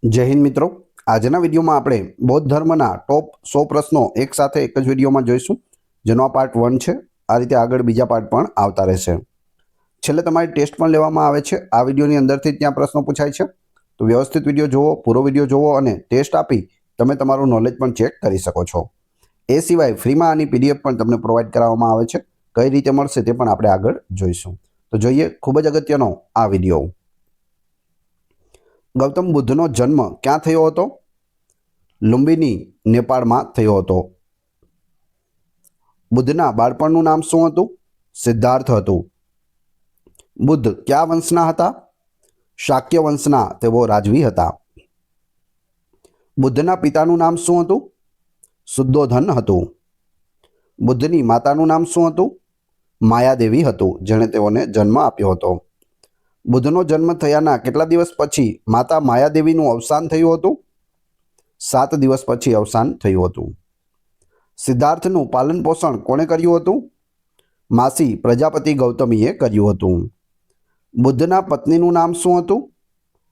जय हिंद मित्रों। आजना विडियो में आपणे बौद्ध धर्मना टॉप 100 प्रश्नों एक साथ एक ज विडियो में जोईशुं, जेनो पार्ट 1 है। आ रीते आगळ बीजा पार्ट पण आवता रहेशे। छेल्ले तमारी टेस्ट पण लेवामां आवे छे। आ विडियोनी अंदरथी त्यां प्रश्नो पूछाय छे, तो व्यवस्थित विडियो जोवो, पूरो विडियो जोवो अने टेस्ट आपी तमे तमारुं नॉलेज पण चेक करी शको छो। ए सिवाय फ्रीमां आनी पीडीएफ पण तमने प्रोवाइड कराववामां आवे छे। कई रीते मळशे ते पण आपणे आगळ जोईशुं। तो जोईए खूब ज अगत्यनो आ विडियो। गौतम बुद्धनो जन्म क्यां थयो हतो? लुंबिनी नेपाळ में थयो हतो। बुद्धना बाळपणनुं नाम शुं हतुं? सिद्धार्थ हतुं। बुद्ध क्या वंशना हता? शाक्य वंशना तेओ राजवी हता। बुद्धना पितानुं नाम शुं हतुं? शुद्धोधन हतुं। बुद्धनी मातानुं नाम शुं हतुं? मायादेवी हतुं, जेणे तेओने जन्म आप्यो हतो। बुद्धनो जन्म थयाना केटला दिवस पछी माता मायादेवीनुं अवसान थयुं हतुं? 7 दिवस पछी अवसान थयुं हतुं। सिद्धार्थनुं पालन पोषण कोणे कर्युं हतुं? मासी प्रजापति गौतमीए कर्युं हतुं। बुद्धना पत्नीनुं नाम शुं हतुं?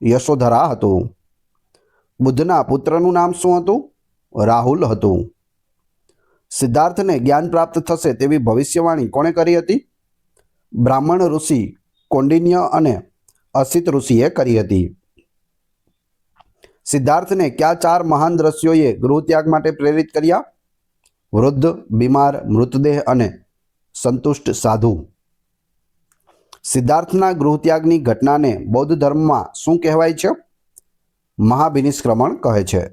यशोधरा हतुं। बुद्धना पुत्रनुं नाम शुं हतुं? राहुल हतुं। सिद्धार्थने ज्ञान प्राप्त थशे तेवी भविष्यवाणी कोणे करी हती? ब्राह्मण ऋषि कौंडिन्य अने असित ऋषिए करी हती। सिद्धार्थ ने क्या 4 महान दृश्योए गृहत्याग माटे प्रेरित कर्या? वृद्ध, बीमार, मृतदेह अने संतुष्ट साधु। सिद्धार्थना गृहत्यागनी घटनाने बौद्ध धर्म में शुं कहेवाय छे? महाभिनिष्क्रमण कहे छे।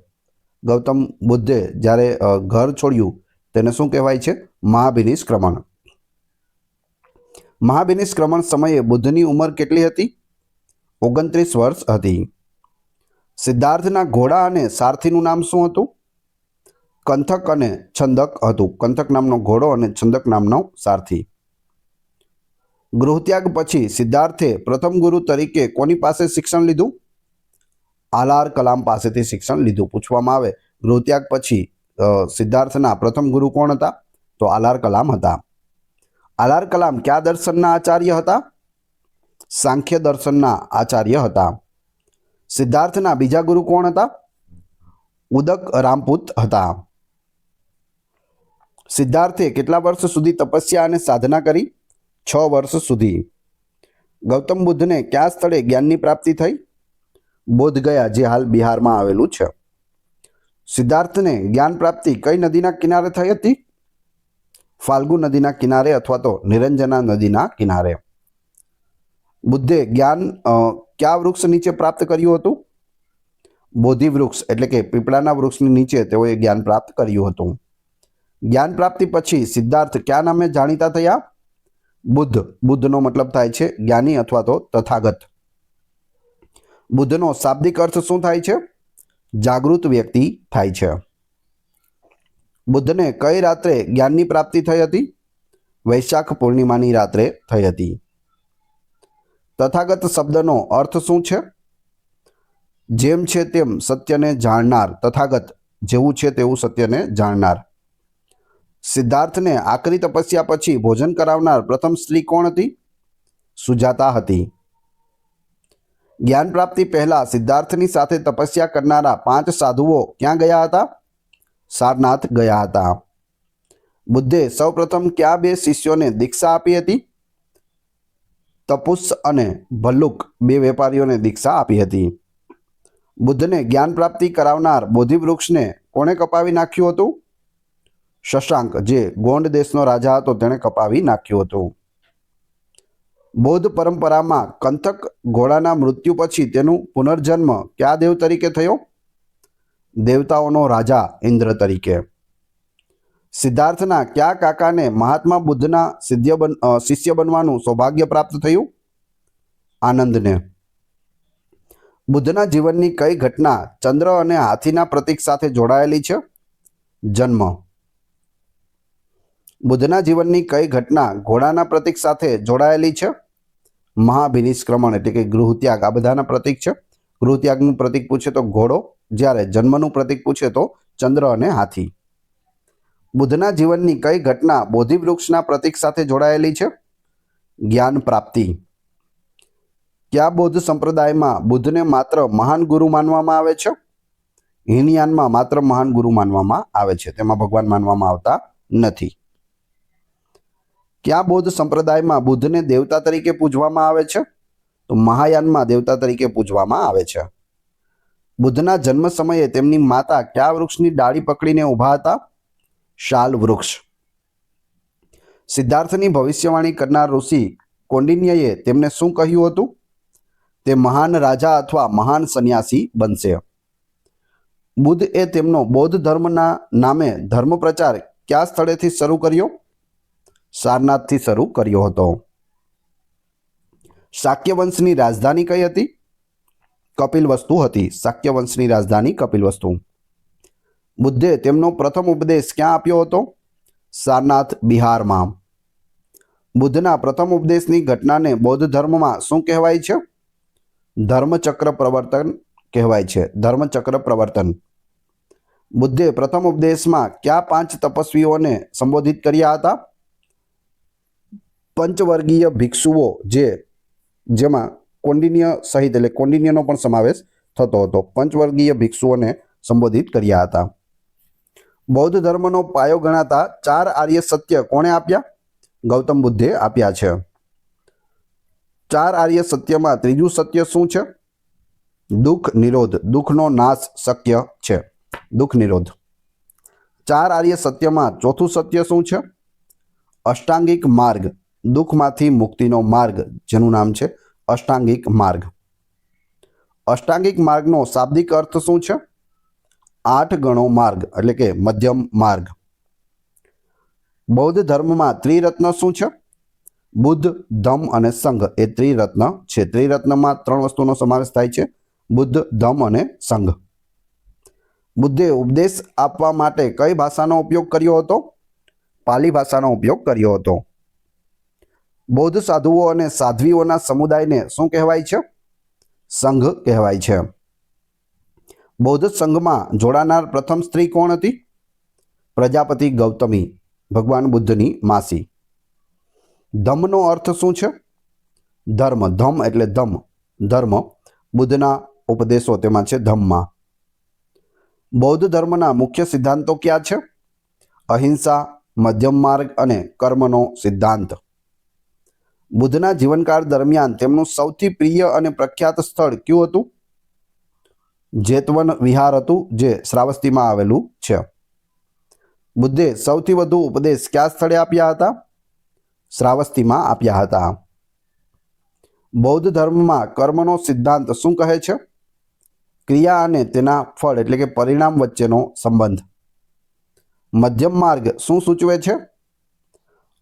गौतम बुद्धे ज्यारे घर छोड्युं तेने शुं कहेवाय छे? महाभिनिष्क्रमण। महाभिनिष्क्रमण समये बुद्धनी उमर केटली हती? 29 वर्ष हती। सिद्धार्थना घोड़ा अने सारथीनुं नाम शुं हतुं? कंथक अने छंदक हतुं। कंथक नामनो घोड़ो अने छंदक नामनो सारथी। गृहत्याग पछी सिद्धार्थे प्रथम गुरु तरीके कोनी पासे शिक्षण लीधुं? आलार कलाम पासेथी शिक्षण लीधुं। पूछवामां आवे गृहत्याग पछी सिद्धार्थना प्रथम गुरु कोण हता? तो आलार कलाम हता। आलार कलाम क्या दर्शनना आचार्य हता? सांख्य दर्शनना आचार्य हता। सिद्धार्थना बीजा गुरु कोण हता? उदक रामपूत हता। सिद्धार्थे केटला वर्ष सुधी तपस्या अने साधना करी? 6 वर्ष सुधी। गौतम बुद्ध ने क्या स्थळे ज्ञाननी प्राप्ति थई? बोध गया, जे हाल बिहार में आवेलुं छे। सिद्धार्थ ने ज्ञान प्राप्ति कई नदीना किनारे थई हती? फाल्गु नदीना किनारे अथवा तो निरंजना नदीना किनारे। बुद्धे ज्ञान क्या वृक्ष नीचे प्राप्त कर्युं हतुं? बोधि वृक्ष एटले के पीपळाना वृक्षनी नीचे तेओए ज्ञान प्राप्त कर्युं हतुं। ज्ञान प्राप्ति पछी सिद्धार्थ क्या नामे जाणीता थया? बुद्ध। बुद्धनो मतलब थाय छे ज्ञानी अथवा तो तथागत। बुद्धनो शाब्दिक अर्थ शुं थाय छे? जागृत व्यक्ति थाय छे। बुद्धने कई रात्रे ज्ञाननी प्राप्ति थई हती? वैशाख पूर्णिमानी रात्रे थई हती। तथागत शब्दनो अर्थ शुं छे? जेम छे तेम सत्यने जाणनार। तथागत जेवुं छे तेवुं सत्यने जाणनार। सिद्धार्थ ने आखरी तपस्या पछी भोजन करावनार प्रथम स्त्री कोण हती? सुजाता हती। ज्ञान प्राप्ति पहला सिद्धार्थनी साथे तपस्या करनारा 5 साधुओ क्यां गया हता? सारनाथ गया हता। बुद्धे सौ प्रथम क्या 2 शिष्योने दीक्षा आपी हती? तपुस अने भल्लुक 2 वेपारीओने दीक्षा आपी हती। बुद्ध ने ज्ञान प्राप्ति करावनार बोधि वृक्ष ने कोणे कपावी नाख्युं हतुं? शशांक, जे गोंड देशनो राजा हतो तेणे कपावी नाख्युं हतुं। बौद्ध परंपरा में कंथक घोड़ाना मृत्यु पछी तेनुं पुनर्जन्म क्या देव तरीके थयो? देवताओनो राजा इंद्र तरीके। सिद्धार्थना क्या काका ने महात्मा बुद्धना शिष्य बनवानुं सौभाग्य प्राप्त थयुं? आनंद ने। बुद्धना जीवननी कई घटना चंद्र अने हाथीना प्रतीक साथे जोड़ायेली छे? जन्म। बुद्धना जीवननी कई घटना घोड़ाना प्रतीक साथे जोड़ायेली छे? महाभिनिष्क्रमण एटले के गृहत्याग। आ बधाना प्रतीक छे। गृहत्यागनुं प्रतीक पूछे तो घोड़ो, ज्यारे जन्मनुं प्रतीक पूछे तो चंद्र अने हाथी। बुद्धना जीवननी कई घटना बोधिवृक्षना प्रतीक साथे जोड़ायेली छे? ज्ञान प्राप्ति। કયા બૌદ્ધ સંપ્રદાયમાં બુદ્ધને માત્ર મહાન ગુરુ માનવામાં આવે છે? હીનયાનમાં માત્ર મહાન ગુરુ માનવામાં આવે છે, તેમાં ભગવાન માનવામાં આવતા નથી. કયા બૌદ્ધ સંપ્રદાયમાં બુદ્ધને દેવતા તરીકે પૂજવામાં આવે છે? તો મહાયાનમાં દેવતા તરીકે પૂજવામાં આવે છે. બુદ્ધના જન્મ સમયે તેમની માતા કયા વૃક્ષની ડાળી પકડીને ઊભા હતા? શાલ વૃક્ષ. સિદ્ધાર્થની ભવિષ્યવાણી કરનાર ઋષિ કૌંડિન્યએ તેમને શું કહ્યું હતું? તે મહાન રાજા અથવા મહાન સંન્યાસી બનશે. બુદ્ધ એ તેમનો બૌદ્ધ ધર્મના નામે ધર્મ પ્રચાર કયા સ્થળેથી શરૂ કર્યો? સારનાથથી શરૂ કર્યો હતો. શાક્ય વંશની રાજધાની કઈ હતી? કપિલવસ્તુ હતી. શાક્ય વંશની રાજધાની કપિલવસ્તુ. બુદ્ધે તેમનો પ્રથમ ઉપદેશ ક્યાં આપ્યો હતો? સારનાથ, બિહારમાં. બુદ્ધના પ્રથમ ઉપદેશની ઘટનાને બૌદ્ધ ધર્મમાં શું કહેવાય છે? ધર્મચક્ર પ્રવર્તન કહેવાય છે. ધર્મચક્ર પ્રવર્તન. બુદ્ધે પ્રથમ ઉપદેશમાં કયા 5 તપસ્વીઓને સંબોધિત કર્યા હતા? પંચવર્ગીય ભિક્ષુઓ, જેમાં કૌંડિન્ય સહિત એટલે કૌંડિન્યનો પણ સમાવેશ થતો હતો. પંચવર્ગીય ભિક્ષુઓને સંબોધિત કર્યા હતા. બૌદ્ધ ધર્મનો પાયો ગણાતા 4 આર્ય સત્ય કોણે આપ્યા? ગૌતમ બુદ્ધે આપ્યા છે. 4 આર્ય સત્યમાં ત્રીજું સત્ય શું છે? દુઃખ નિરોધ. દુઃખનો નાશ શક્ય છે. દુઃખ નિરોધ. 4 આર્ય સત્યમાં ચોથું સત્ય શું છે? અષ્ટાંગિક માર્ગ. દુઃખમાંથી મુક્તિનો માર્ગ, જેનું નામ છે અષ્ટાંગિક માર્ગ. અષ્ટાંગિક માર્ગનો શાબ્દિક અર્થ શું છે? 8 ગણો માર્ગ, એટલે કે મધ્યમ માર્ગ. બૌદ્ધ ધર્મમાં ત્રિરત્ન શું છે? બુદ્ધ, ધમ્મ અને સંઘ એ ત્રિરત્ન છે. ત્રિરત્નમાં 3 વસ્તુનો સમાવેશ થાય છે: બુદ્ધ, ધમ્મ અને સંઘ. બુદ્ધે ઉપદેશ આપવા માટે કઈ ભાષાનો ઉપયોગ કર્યો હતો? પાલી ભાષાનો ઉપયોગ કર્યો હતો. બૌદ્ધ સાધુઓ અને સાધ્વીઓના સમુદાયને શું કહેવાય છે? સંઘ કહેવાય છે. બૌદ્ધ સંઘમાં જોડાનાર પ્રથમ સ્ત્રી કોણ હતી? પ્રજાપતિ ગૌતમી, ભગવાન બુદ્ધની માસી. ધમ્મનો અર્થ શું છે? ધર્મ. ધમ્મ એટલે ધર્મ. બુદ્ધના ઉપદેશો તેમાં છે ધમ્મા. બૌદ્ધ ધર્મના મુખ્ય સિદ્ધાંતો ક્યાં છે? અહિંસા, મધ્યમ માર્ગ અને કર્મનો સિદ્ધાંત. બુદ્ધના જીવનકાળ દરમિયાન તેમનું સૌથી પ્રિય અને પ્રખ્યાત સ્થળ કયું હતું? જેતવન વિહાર હતું, જે શ્રાવસ્તીમાં આવેલું છે. બુદ્ધે સૌથી વધુ ઉપદેશ કયા સ્થળે આપ્યા હતા? શ્રાવસ્તીમાં આપ્યા હતા. બૌદ્ધ ધર્મમાં કર્મનો સિદ્ધાંત શું કહે છે? ક્રિયા અને તેના ફળ એટલે કે પરિણામ વચ્ચેનો સંબંધ. મધ્યમ માર્ગ શું સૂચવે છે?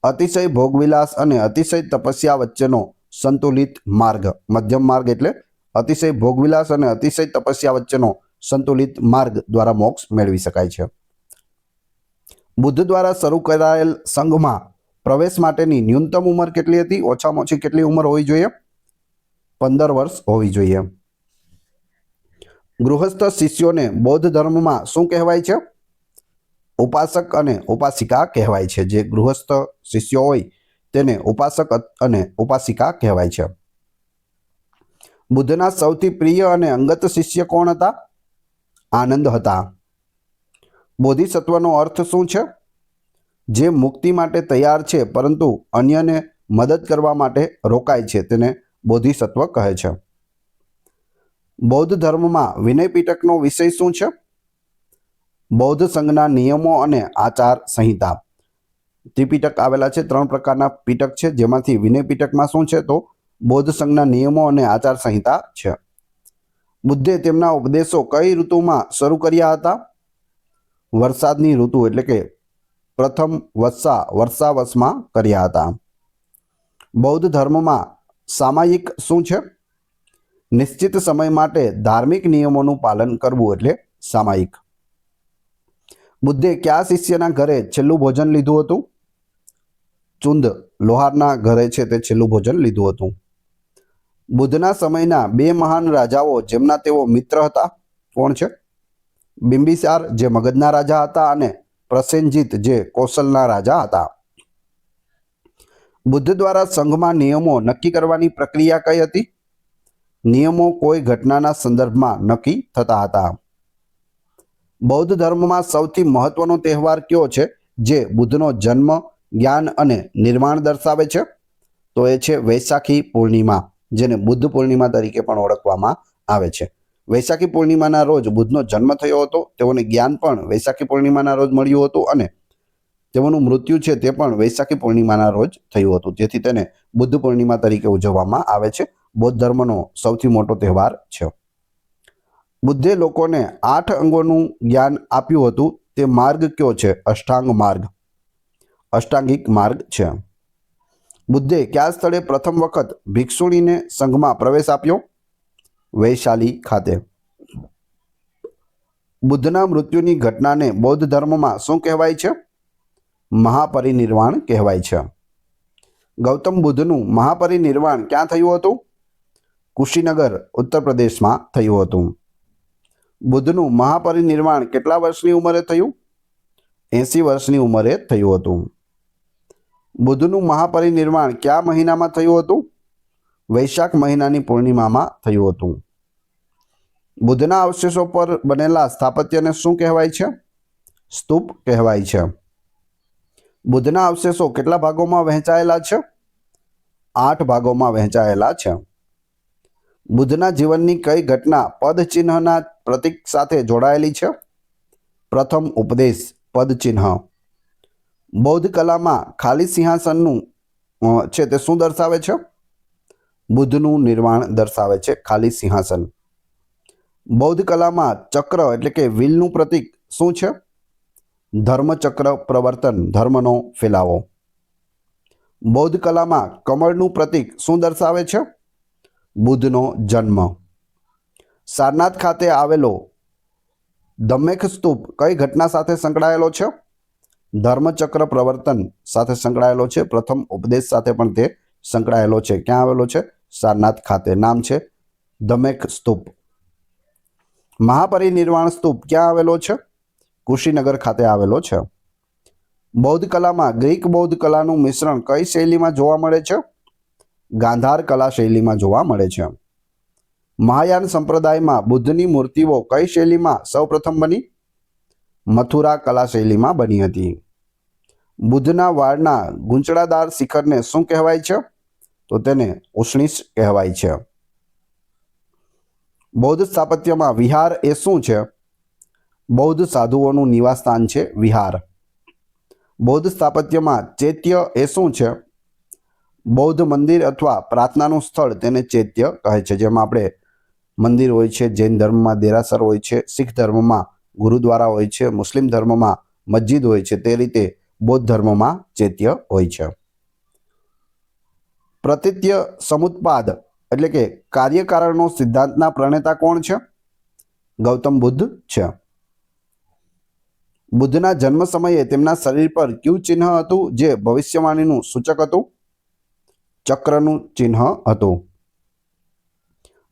અતિશય ભોગવિલાસ અને અતિશય તપસ્યા વચ્ચેનો સંતુલિત માર્ગ. મધ્યમ માર્ગ એટલે અતિશય ભોગવિલાસ અને અતિશય તપસ્યા વચ્ચેનો સંતુલિત માર્ગ દ્વારા મોક્ષ મેળવી શકાય છે. બુદ્ધ દ્વારા શરૂ કરાયેલ સંઘમાં પ્રવેશ માટેની ન્યૂનતમ ઉંમર કેટલી હતી? ઓછામાં ઓછી કેટલી ઉંમર હોવી જોઈએ? 15 વર્ષ હોવી જોઈએ. ગૃહસ્થ શિષ્યોને બૌદ્ધ ધર્મમાં શું કહેવાય છે? ઉપાસક અને ઉપાસિકા કહેવાય છે. જે ગૃહસ્થ શિષ્યો હોય તેને ઉપાસક અને ઉપાસિકા કહેવાય છે. બુદ્ધના સૌથી પ્રિય અને અંગત શિષ્ય કોણ હતા? આનંદ હતા. બોધિસત્વનો અર્થ શું છે? જે મુક્તિ માટે તૈયાર છે પરંતુ અન્યને મદદ કરવા માટે રોકાય છે, તેને બોધિસત્વ કહે છે. બૌદ્ધ ધર્મમાં વિનય પીટકનો વિષય શું છે? બૌદ્ધ સંઘના નિયમો અને આચાર સંહિતા. ત્રિપિટક આવેલા છે. 3 પ્રકારના પીટક છે, જેમાંથી વિનય પીટકમાં શું છે? તો બૌદ્ધ સંઘના નિયમો અને આચાર સંહિતા છે. બુદ્ધે તેમના ઉપદેશો કઈ ઋતુમાં શરૂ કર્યા હતા? વરસાદની ઋતુ એટલે કે પ્રથમ વર્ષાવસમાં કર્યા હતા. બૌદ્ધ ધર્મમાં સામાયિક શું છે? નિશ્ચિત સમય માટે ધાર્મિક નિયમોનું પાલન કરવું એટલે સામાયિક. બુદ્ધે કયા શિષ્યના ઘરે છેલ્લું ભોજન લીધું હતું? ચુંદ, લોહારના ઘરે છે તે છેલ્લું ભોજન લીધું હતું. બુદ્ધના સમયના 2 મહાન રાજાઓ જેમના તેઓ મિત્ર હતા, કોણ છે? બિંબિસાર, જે મગધના રાજા હતા, અને પ્રસેનજીત, જે કૌશલના રાજા હતા. બુદ્ધ દ્વારા સંઘમાં નિયમો નક્કી કરવાની પ્રક્રિયા કઈ હતી? નિયમો કોઈ ઘટનાના સંદર્ભમાં નક્કી થતા હતા. બૌદ્ધ ધર્મમાં સૌથી મહત્વનો તહેવાર કયો છે જે બુદ્ધનો જન્મ, જ્ઞાન અને નિર્વાણ દર્શાવે છે? તો એ છે વૈશાખી પૂર્ણિમા, જેને બુદ્ધ પૂર્ણિમા તરીકે પણ ઓળખવામાં આવે છે. વૈશાખી પૂર્ણિમાના રોજ બુદ્ધનો જન્મ થયો હતો. તેઓને જ્ઞાન પણ વૈશાખી પૂર્ણિમાના રોજ મળ્યું હતું અને તેઓનું મૃત્યુ છે તે પણ વૈશાખી પૂર્ણિમાના રોજ થયું હતું. જેથી તેને બુદ્ધ પૂર્ણિમા તરીકે ઉજવવામાં આવે છે. બૌદ્ધ ધર્મનો સૌથી મોટો તહેવાર છે. બુદ્ધે લોકોને 8 અંગોનું જ્ઞાન આપ્યું હતું. તે માર્ગ કયો છે? અષ્ટાંગ માર્ગ, અષ્ટાંગિક માર્ગ છે. બુદ્ધે કયા સ્થળે પ્રથમ વખત ભિક્ષુણીને સંઘમાં પ્રવેશ આપ્યો? વૈશાલી ખાતે. બુદ્ધના મૃત્યુની ઘટનાને બૌદ્ધ ધર્મમાં શું કહેવાય છે? મહાપરિનિર્વાણ કહેવાય છે. ગૌતમ બુદ્ધનું મહાપરિનિર્વાણ ક્યાં થયું હતું? કુશીનગર, ઉત્તર પ્રદેશમાં થયું હતું. બુદ્ધનું મહાપરિનિર્વાણ કેટલા વર્ષની ઉંમરે થયું? 80 વર્ષની ઉંમરે થયું હતું. બુદ્ધનું મહાપરિનિર્વાણ કયા મહિનામાં થયું હતું? વૈશાખ મહિનાની પૂર્ણિમામાં થયું હતું. બુદ્ધના અવશેષો પર બનેલા સ્થાપત્યને શું કહેવાય છે? સ્તૂપ કહેવાય છે. બુદ્ધના અવશેષો કેટલા ભાગોમાં વહેંચાયેલા છે? 8 ભાગોમાં વહેંચાયેલા છે. બુદ્ધના જીવનની કઈ ઘટના પદચિહ્નના પ્રતીક સાથે જોડાયેલી છે? પ્રથમ ઉપદેશ, પદચિહ્ન. બૌદ્ધ કલામાં ખાલી સિંહાસનનું છે તે શું દર્શાવે છે? બુદ્ધનું નિર્વાણ દર્શાવે છે ખાલી સિંહાસન. બૌદ્ધ કલામાં ચક્ર એટલે કે વ્હીલનું પ્રતીક શું છે? ધર્મચક્ર પ્રવર્તન, ધર્મનો ફેલાવો. બૌદ્ધ કલામાં કમળનું પ્રતીક શું દર્શાવે છે? બુદ્ધનો જન્મ. સારનાથ ખાતે આવેલો ધમ્મેક સ્તૂપ કઈ ઘટના સાથે સંકળાયેલો છે? ધર્મચક્ર પ્રવર્તન સાથે સંકળાયેલો છે. પ્રથમ ઉપદેશ સાથે પણ તે સંકળાયેલો છે. ક્યાં આવેલો છે? સારનાથ ખાતે. નામ છે ધમ્મેક સ્તૂપ. મહાપરિનિર્વાણ સ્તૂપ ક્યાં આવેલો છે? કુશીનગર ખાતે આવેલો છે. બૌદ્ધ કલામાં ગ્રીક બૌદ્ધ કલાનું મિશ્રણ કઈ શૈલીમાં જોવા મળે છે? ગાંધાર કલા શૈલીમાં જોવા મળે છે. મહાયાન સંપ્રદાયમાં બુદ્ધની મૂર્તિઓ કઈ શૈલીમાં સૌપ્રથમ બની? મથુરા કલા શૈલીમાં બની હતી. બુદ્ધના વાળના ગૂંચળાદાર શિખરને શું કહેવાય છે? તો તેને ઉષ્ણીશ કહેવાય છે. બૌદ્ધ સ્થાપત્યમાં વિહાર એ શું છે? બૌદ્ધ સાધુઓનું નિવાસસ્થાન છે વિહાર. બૌદ્ધ સ્થાપત્યમાં ચૈત્ય એ શું છે? બૌદ્ધ મંદિર અથવા પ્રાર્થનાનું સ્થળ તેને ચૈત્ય કહે છે. જેમાં આપણે મંદિર હોય છે, જૈન ધર્મમાં દેરાસર હોય છે, શીખ ધર્મમાં ગુરુદ્વારા હોય છે, મુસ્લિમ ધર્મમાં મસ્જિદ હોય છે, તે રીતે બૌદ્ધ ધર્મમાં ચૈત્ય હોય છે. પ્રતિત્ય સમુત્પાદ એટલે કે કાર્યકારણનો સિદ્ધાંતના પ્રણેતા કોણ છે? ગૌતમ બુદ્ધ છે. બુદ્ધના જન્મ સમયે તેમના શરીર પર કયું ચિહ્ન હતું જે ભવિષ્યવાણીનું સૂચક હતું? ચક્રનું ચિહ્ન હતું.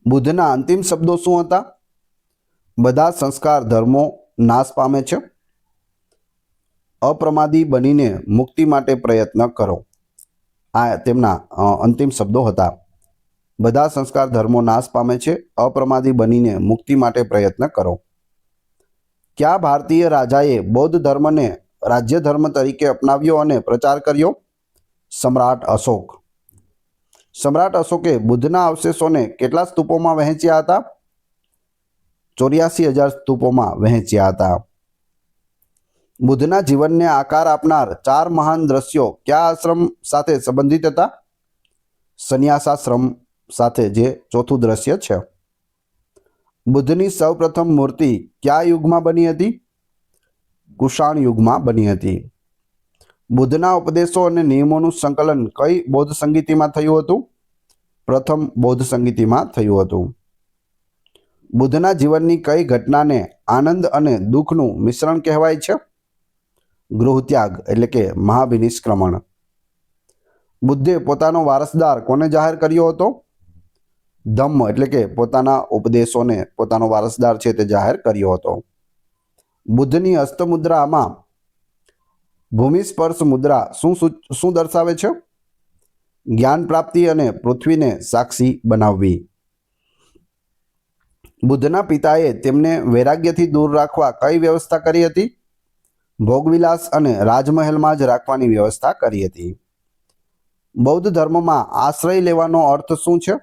બુદ્ધના અંતિમ શબ્દો શું હતા? બધા સંસ્કાર ધર્મો નાશ પામે છે. અપ્રમાદી બનીને મુક્તિ માટે પ્રયત્ન કરો. આ તેમના અંતિમ શબ્દો હતા. બધા સંસ્કાર ધર્મો નાશ પામે છે. અપ્રમાદી બનીને મુક્તિ માટે પ્રયત્ન કરો. કયા ભારતીય રાજાએ બૌદ્ધ ધર્મને રાજ્ય ધર્મ તરીકે અપનાવ્યો અને પ્રચાર કર્યો? સમ્રાટ અશોક. સમ્રાટ અશોકે બુદ્ધના અવશેષોને કેટલા સ્તૂપોમાં વહેંચ્યા હતા? 84,000 સ્તૂપોમાં વહેંચ્યા હતા. બુદ્ધના જીવનને આકાર આપનાર 4 મહાન દ્રશ્યો કયા આશ્રમ સાથે સંબંધિત હતા? સંન્યાસાશ્રમ સાથે, જે ચોથું દ્રશ્ય છે. બુદ્ધની સૌપ્રથમ મૂર્તિ કયા યુગમાં બની હતી? કુષાણ યુગમાં બની હતી. બુદ્ધના ઉપદેશો અને નિયમોનું સંકલન કઈ બૌદ્ધ સંગીતિમાં થયું હતું? પ્રથમ બૌદ્ધ સંગીતિમાં થયું હતું. બુદ્ધના જીવનની કઈ ઘટનાને આનંદ અને દુઃખનું મિશ્રણ કહેવાય છે? ગૃહત્યાગ એટલે કે મહાવિનિષ્ક્રમણ. બુદ્ધે પોતાનો વારસદાર કોને જાહેર કર્યો હતો? ધમ્મ એટલે કે પોતાના ઉપદેશોને પોતાનો વારસદાર છે તે જાહેર કર્યો હતો. બુદ્ધની હસ્તમુદ્રામાં ભૂમિસ્પર્શ મુદ્રા શું દર્શાવે છે? જ્ઞાન પ્રાપ્તિ અને પૃથ્વીને સાક્ષી બનાવવી. બુદ્ધના પિતાએ તેમને વૈરાગ્યથી દૂર રાખવા કઈ વ્યવસ્થા કરી હતી? ભોગવિલાસ અને રાજમહેલમાં જ રાખવાની વ્યવસ્થા કરી હતી. બૌદ્ધ ધર્મમાં આશ્રય લેવાનો અર્થ શું છે?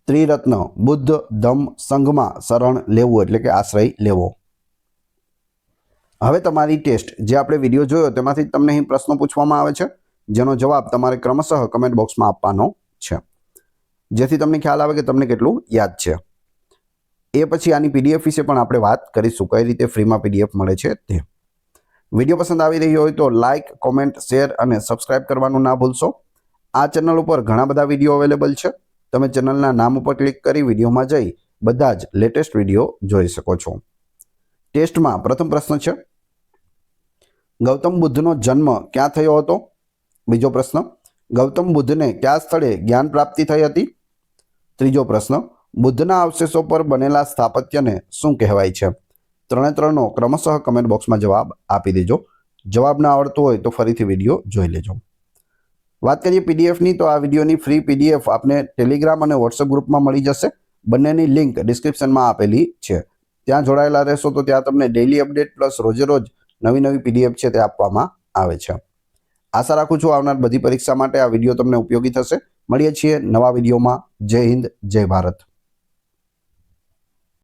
ત્રિરત્ન બુદ્ધ ધમ્મ સંઘમાં શરણ લેવું એટલે કે આશ્રય લેવો. હવે તમારી ટેસ્ટ જે આપણે વિડીયો જોયો તેમાંથી તમને અહીં પ્રશ્નો પૂછવામાં આવે છે, જેનો જવાબ તમારે ક્રમશઃ કમેન્ટ બોક્સમાં આપવાનો છે, જેથી તમને ખ્યાલ આવે કે તમને કેટલું યાદ છે. એ પછી આની પીડીએફ વિશે પણ આપણે વાત કરીશું, કઈ રીતે ફ્રીમાં પીડીએફ મળે છે તે. વિડીયો પસંદ આવી રહ્યો હોય તો લાઇક, કોમેન્ટ, શેર અને સબસ્ક્રાઇબ કરવાનું ના ભૂલશો. આ ચેનલ ઉપર ઘણા બધા વિડીયો અવેલેબલ છે. તમે ચેનલના નામ ઉપર ક્લિક કરી વિડીયોમાં જઈ બધા જ લેટેસ્ટ વિડીયો જોઈ શકો છો. ટેસ્ટમાં પ્રથમ પ્રશ્ન છે, ગૌતમ બુદ્ધનો જન્મ ક્યાં થયો હતો? બીજો પ્રશ્ન, ગૌતમ બુદ્ધને કયા સ્થળે જ્ઞાન પ્રાપ્તિ થઈ હતી? ત્રીજો પ્રશ્ન, બુદ્ધના અવશેષો પર બનેલા સ્થાપત્યને શું કહેવાય છે? ત્રણે ત્રણનો ક્રમશઃ કમેન્ટ બોક્સમાં જવાબ આપી દેજો. જવાબ ના આવડતો હોય તો ફરીથી વિડીયો જોઈ લેજો. વાત કરીએ પીડીએફની, તો આ વિડીયોની ફ્રી પીડીએફ આપને ટેલિગ્રામ અને વોટ્સએપ ગ્રુપમાં મળી જશે. બંનેની લિંક ડિસ્ક્રિપ્શનમાં આપેલી છે. ત્યાં જોડાયેલા રહેશો તો ત્યાં તમને ડેઇલી અપડેટ પ્લસ રોજે રોજ નવી નવી પીડીએફ છે તે આપવામાં આવે છે. આશા રાખું છું આવનાર બધી પરીક્ષા માટે આ વિડીયો તમને ઉપયોગી થશે. મળીએ છીએ નવા વિડીયોમાં. જય હિન્દ, જય ભારત.